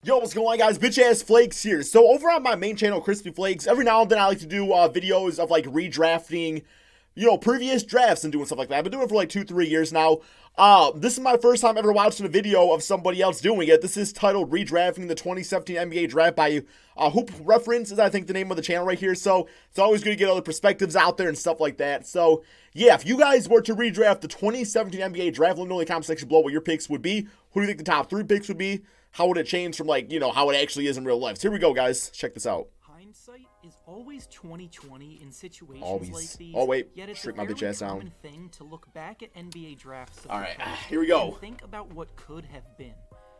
Yo, what's going on, guys? Bitch ass Flakes here. So over on my main channel, Crispy Flakes, every now and then I like to do videos of like redrafting, previous drafts and doing stuff like that. I've been doing it for like 2-3 years now. This is my first time ever watching a video of somebody else doing it. This is titled Redrafting the 2017 NBA Draft by Hoop Reference is I think the name of the channel right here. So it's always good to get other perspectives out there and stuff like that. So yeah, if you guys were to redraft the 2017 NBA Draft, let me know in the comment section below what your picks would be. Who do you think the top 3 picks would be? How would it change from like, how it actually is in real life? So here we go, guys. Check this out. Hindsight is always 20/20 in situations like these. Oh wait, yet it's shrink a my bitch ass down. common thing to look back at NBA drafts. All right, here we go. And think about what could have been.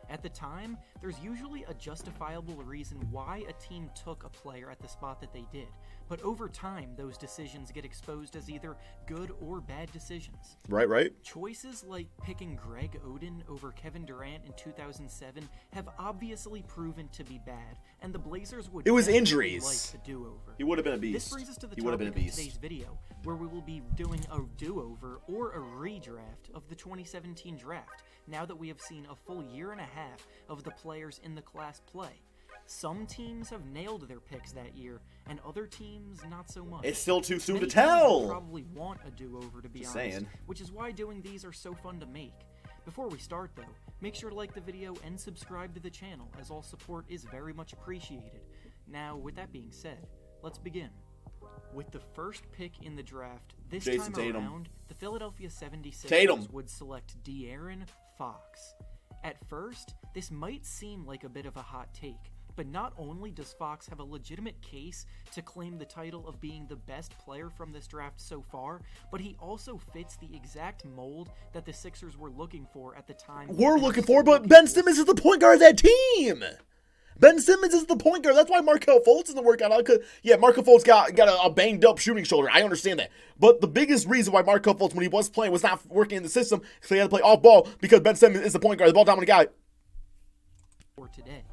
At the time, there's usually a justifiable reason why a team took a player at the spot that they did. But over time, those decisions get exposed as either good or bad decisions. Right. Choices like picking Greg Oden over Kevin Durant in 2007 have obviously proven to be bad, and the Blazers would injuries. like a do-over. He would have been a beast. This brings us to the topic of today's video, where we will be doing a do-over or a redraft of the 2017 draft, now that we have seen a full year and a half of the players in the class play. Some teams have nailed their picks that year, and other teams not so much. It's still too soon to Many tell. teams probably want a do-over, to be honest, saying. which is why doing these are so fun to make. Before we start, though, make sure to like the video and subscribe to the channel, as all support is very much appreciated. Now, with that being said, let's begin. With the first pick in the draft, this Jayson time Tatum. around, the Philadelphia 76ers Tatum. would select De'Aaron Fox. At first, this might seem like a bit of a hot take, but not only does Fox have a legitimate case to claim the title of being the best player from this draft so far, but he also fits the exact mold that the Sixers were looking for at the time. We're looking for, but Ben Simmons is the point guard of that team. Ben Simmons is the point guard. That's why Markelle Fultz doesn't work out. Yeah, Markelle Fultz got a banged up shooting shoulder. I understand that. But the biggest reason why Markelle Fultz, when he was playing, was not working in the system, because he had to play off ball, because Ben Simmons is the point guard, the ball dominant guy. For today.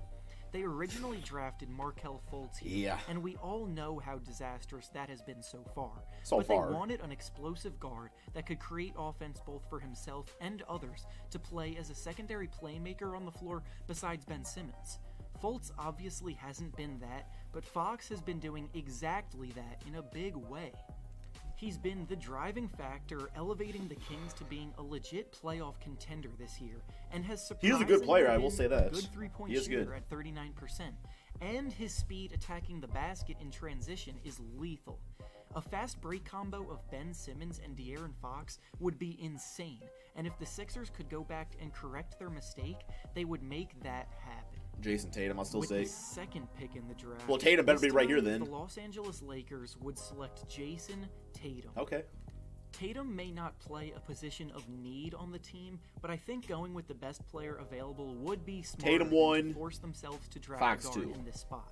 They originally drafted Markelle Fultz here, and we all know how disastrous that has been so far. They wanted an explosive guard that could create offense both for himself and others to play as a secondary playmaker on the floor besides Ben Simmons. Fultz obviously hasn't been that, but Fox has been doing exactly that in a big way. He's been the driving factor, elevating the Kings to being a legit playoff contender this year, and has surprisingly He is a good player, I will say that. A good three-point shooter at 39%, and his speed attacking the basket in transition is lethal. A fast break combo of Ben Simmons and De'Aaron Fox would be insane, and if the Sixers could go back and correct their mistake, they would make that happen. Jayson Tatum, I'll still say. With the second pick in the draft, well, Tatum better be right here then. The Los Angeles Lakers would select Jayson Tatum. Okay. Tatum may not play a position of need on the team, but I think going with the best player available would be smart. Tatum 1, to force themselves to draft Fox a guard 2. in this spot.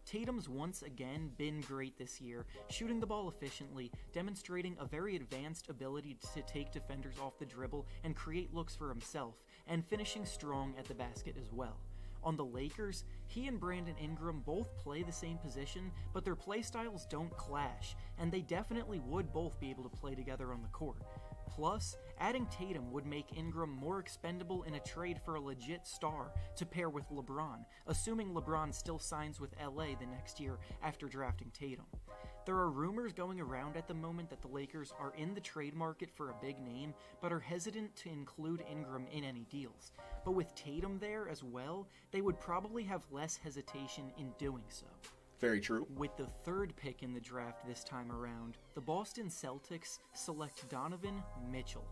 Tatum's once again been great this year, shooting the ball efficiently, demonstrating a very advanced ability to take defenders off the dribble and create looks for himself, and finishing strong at the basket as well. On the Lakers, he and Brandon Ingram both play the same position, but their play styles don't clash, and they definitely would both be able to play together on the court. Plus, adding Tatum would make Ingram more expendable in a trade for a legit star to pair with LeBron, assuming LeBron still signs with LA the next year after drafting Tatum. There are rumors going around at the moment that the Lakers are in the trade market for a big name, but are hesitant to include Ingram in any deals. But with Tatum there as well, they would probably have less hesitation in doing so. Very true. With the third pick in the draft this time around, the Boston Celtics select Donovan Mitchell.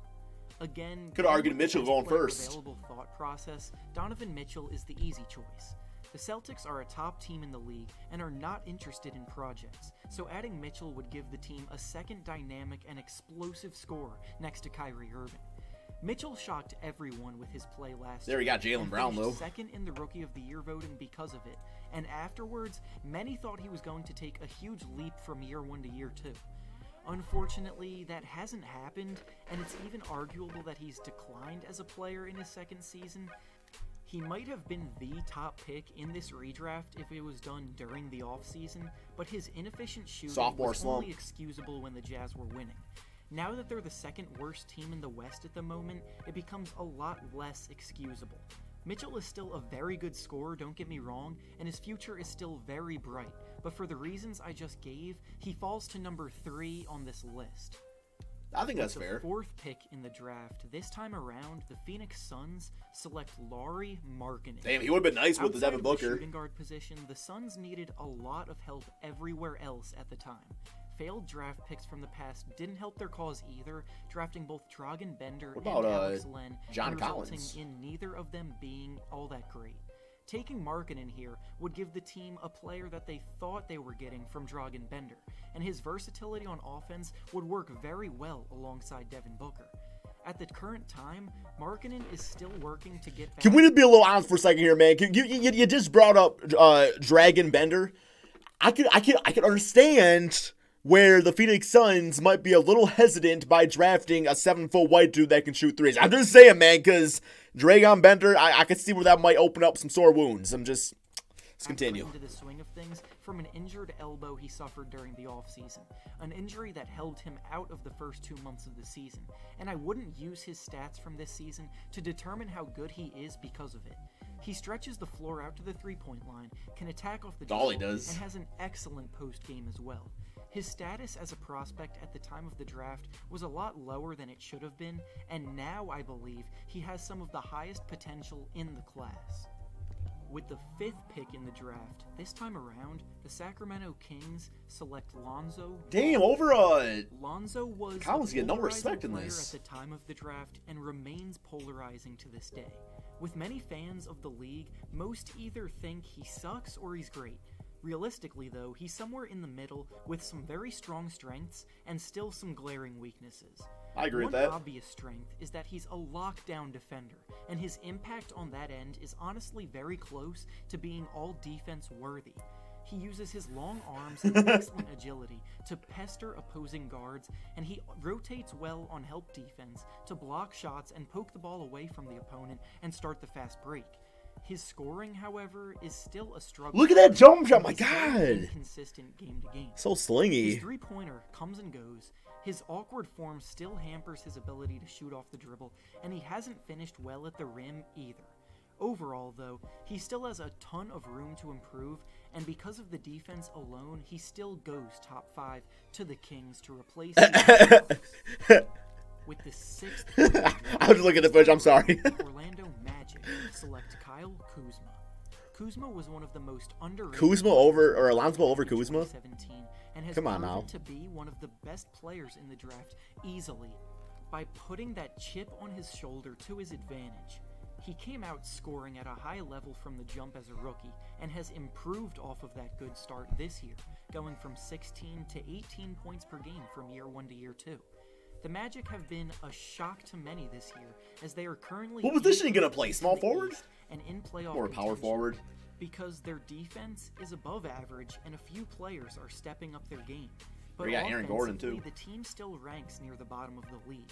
Again, could argue Mitchell going first. Available thought process, Donovan Mitchell is the easy choice. The Celtics are a top team in the league and are not interested in projects, so adding Mitchell would give the team a second dynamic and explosive scorer next to Kyrie Irving. Mitchell shocked everyone with his play last year. There he got Jaylen Brown, though. Second in the Rookie of the Year voting because of it, and afterwards, many thought he was going to take a huge leap from year 1 to year 2. Unfortunately, that hasn't happened, and it's even arguable that he's declined as a player in his second season. He might have been the top pick in this redraft if it was done during the offseason, but his inefficient shooting was only excusable when the Jazz were winning. Now that they're the second worst team in the West at the moment, it becomes a lot less excusable. Mitchell is still a very good scorer, don't get me wrong, and his future is still very bright, but for the reasons I just gave, he falls to number 3 on this list. I think that's With fair. the 4th pick in the draft, this time around, the Phoenix Suns select Lauri Markkanen. Damn, he would have been nice with the Outside Devin of the Booker. shooting guard position, the Suns needed a lot of help everywhere else at the time. Failed draft picks from the past didn't help their cause either, drafting both Dragan Bender What about, and Alex Len, John and resulting Collins? in neither of them being all that great. Taking Markkanen here would give the team a player that they thought they were getting from Dragan Bender, and his versatility on offense would work very well alongside Devin Booker. At the current time, Markkanen is still working to get back. Can we just be a little honest for a second here, man? You just brought up Dragan Bender. I could understand where the Phoenix Suns might be a little hesitant by drafting a 7-foot white dude that can shoot threes. I'm just saying, man, because Dragan Bender, I could see where that might open up some sore wounds. Let's continue. Into the swing of things from an injured elbow he suffered during the offseason, an injury that held him out of the first 2 months of the season, and I wouldn't use his stats from this season to determine how good he is because of it. He stretches the floor out to the three-point line, can attack off the That's all he dribble, does. and has an excellent post-game as well. His status as a prospect at the time of the draft was a lot lower than it should have been, and now I believe he has some of the highest potential in the class. With the 5th pick in the draft, this time around, the Sacramento Kings select Lonzo. Damn, Lonzo was Collins a get no polarizing respect in player this. at the time of the draft and remains polarizing to this day. With many fans of the league, most either think he sucks or he's great. Realistically, though, he's somewhere in the middle with some very strong strengths and still some glaring weaknesses. I agree with One that. obvious strength is that he's a lockdown defender, and his impact on that end is honestly very close to being all-defense worthy. He uses his long arms and excellent agility to pester opposing guards, and he rotates well on help defense to block shots and poke the ball away from the opponent and start the fast break. His scoring, however, is still a struggle. Look at that jump shot, my He's very God. inconsistent game to game. So slingy. His three-pointer comes and goes, his awkward form still hampers his ability to shoot off the dribble, and he hasn't finished well at the rim either. Overall, though, he still has a ton of room to improve, and because of the defense alone, he still goes top 5 to the Kings to replace With the 6th pick, I was looking at the footage, I'm sorry. Orlando Magic select Kyle Kuzma. Kuzma was one of the most underrated Alonzo over Kuzma? 2017 and has Come on proven now. to be one of the best players in the draft easily by putting that chip on his shoulder to his advantage. He came out scoring at a high level from the jump as a rookie and has improved off of that good start this year, going from 16 to 18 points per game from year 1 to year 2. The Magic have been a shock to many this year, as they are currently What position are you gonna play? Small in the forward? East and in playoff Or power contention, forward? because their defense is above average and a few players are stepping up their game. But We got Aaron Gordon, too. offensively, the team still ranks near the bottom of the league.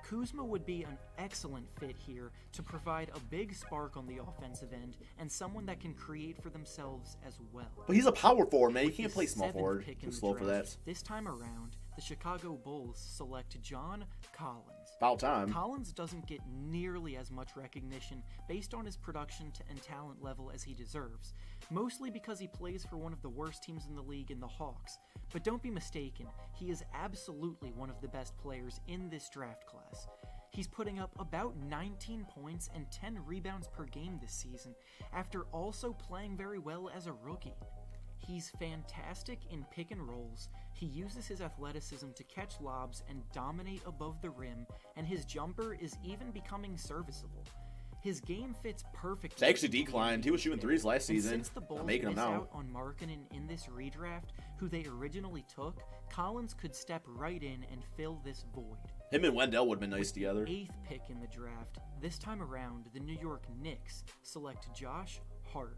Kuzma would be an excellent fit here to provide a big spark on the offensive end and someone that can create for themselves as well. But he's a power forward, man. You With can't the play small 7th forward. pick in Too the slow for that. draft, This time around, the Chicago Bulls select John Collins. About time. Collins doesn't get nearly as much recognition based on his production and talent level as he deserves, mostly because he plays for one of the worst teams in the league in the Hawks. But don't be mistaken, he is absolutely one of the best players in this draft class. He's putting up about 19 points and 10 rebounds per game this season, after also playing very well as a rookie. He's fantastic in pick and rolls, he uses his athleticism to catch lobs and dominate above the rim, and his jumper is even becoming serviceable. His game fits perfectly. It's actually into the declined. NBA He was shooting today. threes last And season. since the Bulls Not making them miss now. out on Markkanen in this redraft, who they originally took, Collins could step right in and fill this void. Him and Wendell would have been nice together. 8th pick in the draft, this time around, the New York Knicks select Josh Hart.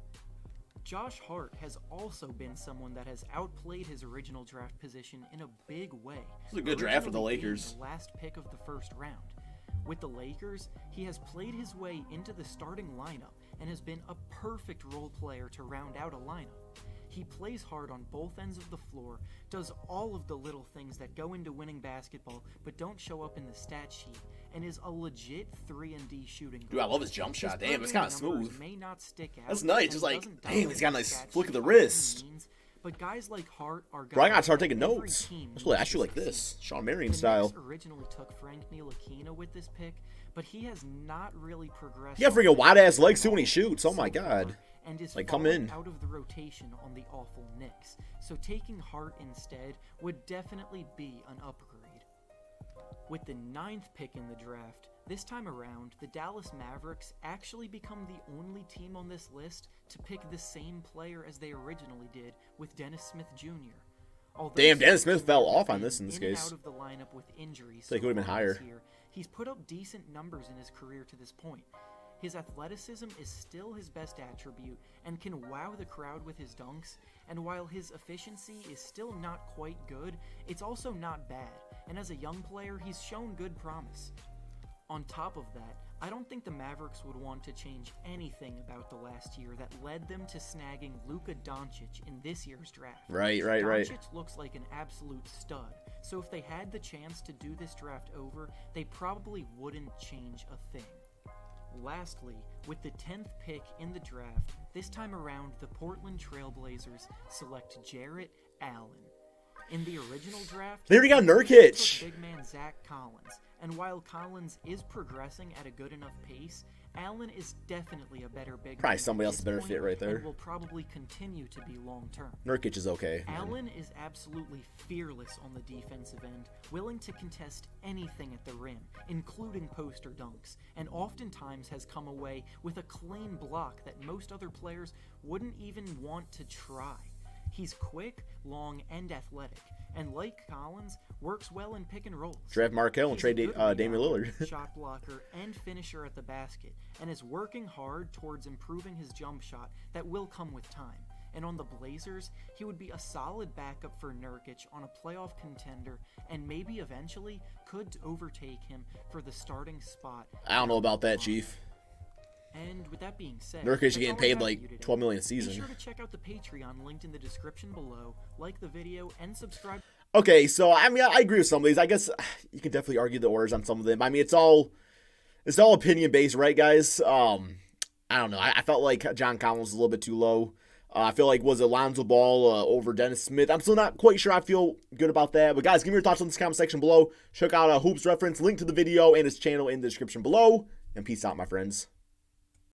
Josh Hart has also been someone that has outplayed his original draft position in a big way. This is a good draft for the originally being Lakers. The last pick of the first round. With the Lakers, he has played his way into the starting lineup and has been a perfect role player to round out a lineup. He plays hard on both ends of the floor, does all of the little things that go into winning basketball but don't show up in the stat sheet, and is a legit 3-and-D shooting guard. Dude, I love his jump shot. Damn, it's kind of smooth. May not stick out. That's nice. Just like, damn, he's got a nice flick of the wrist. But guys like Hart are Bro, I gotta start taking notes. I shoot like this, Sean Marion style. The Knicks originally took Frank Ntilikina with this pick, but he has not really progressed. He got freaking wide ass legs too when he shoots. Oh my god. And is like, come in. out of the rotation on the awful Knicks. So taking Hart instead would definitely be an upgrade. With the 9th pick in the draft, this time around, the Dallas Mavericks actually become the only team on this list to pick the same player as they originally did with Dennis Smith Jr. Although damn, Dennis Smith fell off on this in this in and case. out of the lineup with injuries, I think it would have been higher. Year, he's put up decent numbers in his career to this point. His athleticism is still his best attribute and can wow the crowd with his dunks, and while his efficiency is still not quite good, it's also not bad, and as a young player, he's shown good promise. On top of that, I don't think the Mavericks would want to change anything about the last year that led them to snagging Luka Doncic in this year's draft. Right. Doncic looks like an absolute stud, so if they had the chance to do this draft over, they probably wouldn't change a thing. Lastly, with the 10th pick in the draft, this time around the Portland Trailblazers select Jarrett Allen. In the original draft, they already got took Nurkic. big man Zach Collins, and while Collins is progressing at a good enough pace, Allen is definitely a better big man. Probably somebody else at a better this fit point right there. and will probably continue to be long term. Nurkic is okay. Allen is absolutely fearless on the defensive end, willing to contest anything at the rim, including post or dunks, and oftentimes has come away with a clean block that most other players wouldn't even want to try. He's quick, long, and athletic, and like Collins, works well in pick and rolls. Draft Markel and trade Damian Lillard. Shot blocker and finisher at the basket, and is working hard towards improving his jump shot that will come with time. And on the Blazers, he would be a solid backup for Nurkic on a playoff contender, and maybe eventually could overtake him for the starting spot. I don't know about that, Chief. And with that being said, Nurkic is getting paid like $12 million a be season. sure to check out the Patreon linked in the description below, like the video, and subscribe. Okay, so I mean, I agree with some of these. I guess you can definitely argue the orders on some of them. I mean, it's all opinion based, right, guys? I don't know. I felt like John Collins was a little bit too low. I feel like was Alonzo Ball over Dennis Smith. I'm still not quite sure I feel good about that. But guys, give me your thoughts on this comment section below. Check out Hoops Reference, link to the video and his channel in the description below. And peace out, my friends.